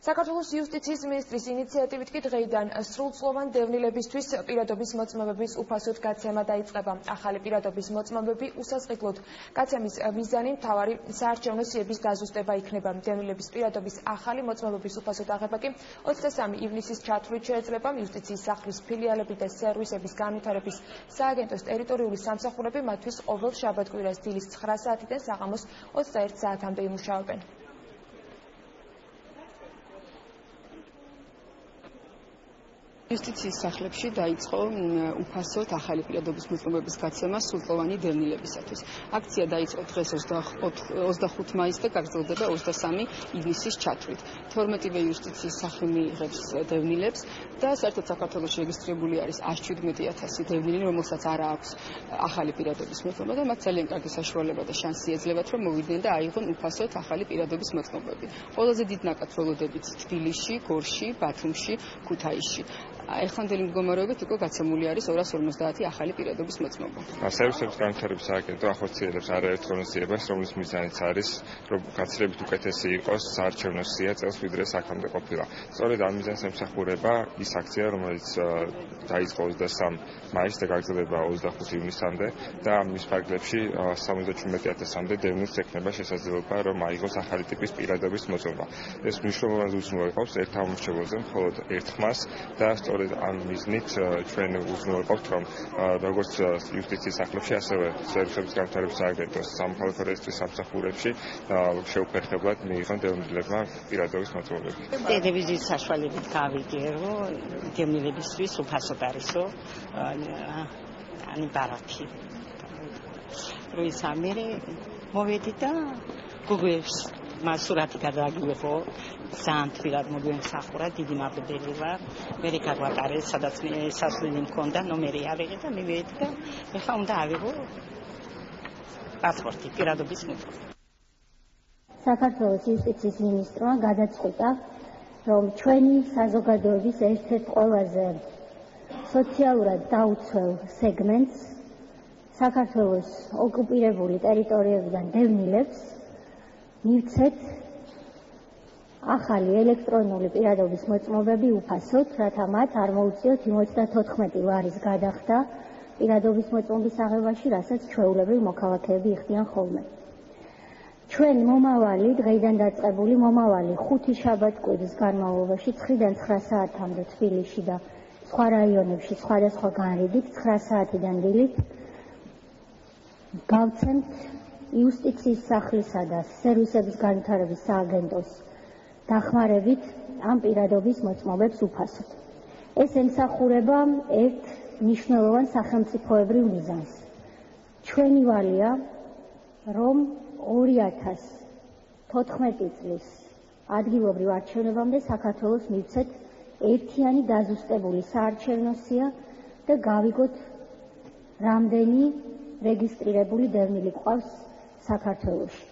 საქართველოს იუსტიციის მინისტრის ინიციატივით კი დღეიდან სრულწლოვან დევნილებისთვის პირადობის მოწმობების უფასოდ გაცემა დაიწყება. ახალი პირადობის მოწმობები უსასყიდლოდ გაცემის მიზანი მთავარი საარჩევნო სიების დაზუსტება იქნება. დევნილების პირადობის ახალი მოწმობების უფასოდ აღება კი 23 ივნისის ჩათვლით შეეძლება. იუსტიციის სახლის ფილიალები და სერვისების განვითარების სააგენტოს ტერიტორიული სამსახურები მათთვის ყოველ შაბათ-კვირას დილის 9 საათიდან საღამოს 21 საათამდე იმუშავებენ. იუსტიციის სახლებში დაიწყო უფასოდ ახალი პირადობის მოწმობების გაცემა სრულწლოვანი დევნილებისათვის. აქცია დაიწყო დღეს 25 მაისს და გაგრძელდება 23 ივნისის ჩათვლით. 12-ვე იუსტიციის სახლი მიიღებს დევნილებს და საერთოდ საქართველოში რეგისტრირებული არის 117,000 დევნილი, რომელსაც არ აქვს ახალი პირადობის მოწმობა და მათ ძალიან კარგი საშუალება და შანსი ეძლებათ, რომ მოვიდნენ და აიღონ უფასოდ ახალი პირადობის მოწმობები. ყველაზე დიდ ნაკათროლოდებით თბილისში, გორში, ბათუმში, ქუთაისში. ეხანდელი მდგომარეობით უკვე გაცემული არის 250 ახალი პირადობის მოწმობა. სერვისების განვითარების სააგენტო ახორციელებს არაერთ ღონისძიებას, რომლის მიზანიც არის, რომ გაცილებით უკეთესი იყოს საარჩევნო სია წელს, ვიდრე აქამდე ყოფილა. სწორედ ამ მიზანს ემსახურება ის აქცია, რომელიც დაიწყო 23 მაისს და გაგრძელდება 25 ივნისამდე და მის ფარგლებში 77,000-მდე დევნილს ექნება შესაძლებლობა, რომ აიღოს ახალი ტიპის პირადობის მოწმობა. ეს მნიშვნელოვნად უზრუნველყოფს ერთ ამორჩეულზე მხოლოდ ერთ ხმას და სწორედ ამ მიზნით ჩვენ უზრუნველყოფთ, რომ როგორც იუსტიციის სახლებში, ასევე სერვისების განვითარების სააგენტოს სამოქალაქო რეესტრის სამსახურებში შეუფერხებლად მიიღონ დევნილებმა პირადობის მოწმობები. ტელევიზიის საშუალებით გავიგე, რომ დევნილებისთვის უფასოდ არისო ბარათი. როის ამერე მოვედი და გუგლებს მასურათი გადააგიღო, ძალიან თბილად მოგემსახურა, დიდი მადლობელი ვარ. მე გაგვატარე, სადაც მე სასვლელი მქონდა, ნომერი ავიღე და მივედი და ეხლა უნდა ავიღო პასპორტი, პირადობის მოწმობა. საქართველოს იუსტიციის მინისტრმა გადაწყვიტა, რომ ჩვენი საზოგადოების ერთ-ერთ ყველაზე სოციალურად დაუცველ სეგმენტს, საქართველოს ოკუპირებული ტერიტორიებიდან დევნილებს მივცეთ ახალი ელექტრონული პირადობის მოწმობები უფასოდ, რათა მათ არ მოუწიოთ 54 ლარის გადახდა პირადობის მოწმობის აღებაში, რასაც ჩვეულებრივ მოქალაქეები იხდიან ხოლმე. ჩვენ მომავალი, დღეიდან დაწყებული მომავალი 5 შაბათ-კვირის განმავლობაში 9-დან 9 საათამდე თბილისში და სხვა რაიონებში სხვადასხვა განრიგით 9 საათიდან დილით გავცემთ იუსტიციის სახლისა და სერვისების განვითარების სააგენტოს დახმარებით ამ პირადობის მოწმობებს უფასოდ. ეს ემსახურება ერთ მნიშვნელოვან სახელმწიფოებრივ მიზანს. ჩვენი ვალია, რომ 2014 წლის ადგილობრივ არჩევნებამდე საქართველოს მივცეთ ერთიანი დაზუსტებული საარჩევნო სია და გავიგოთ, რამდენი რეგისტრირებული დევნილი გვყავს საქართველოში.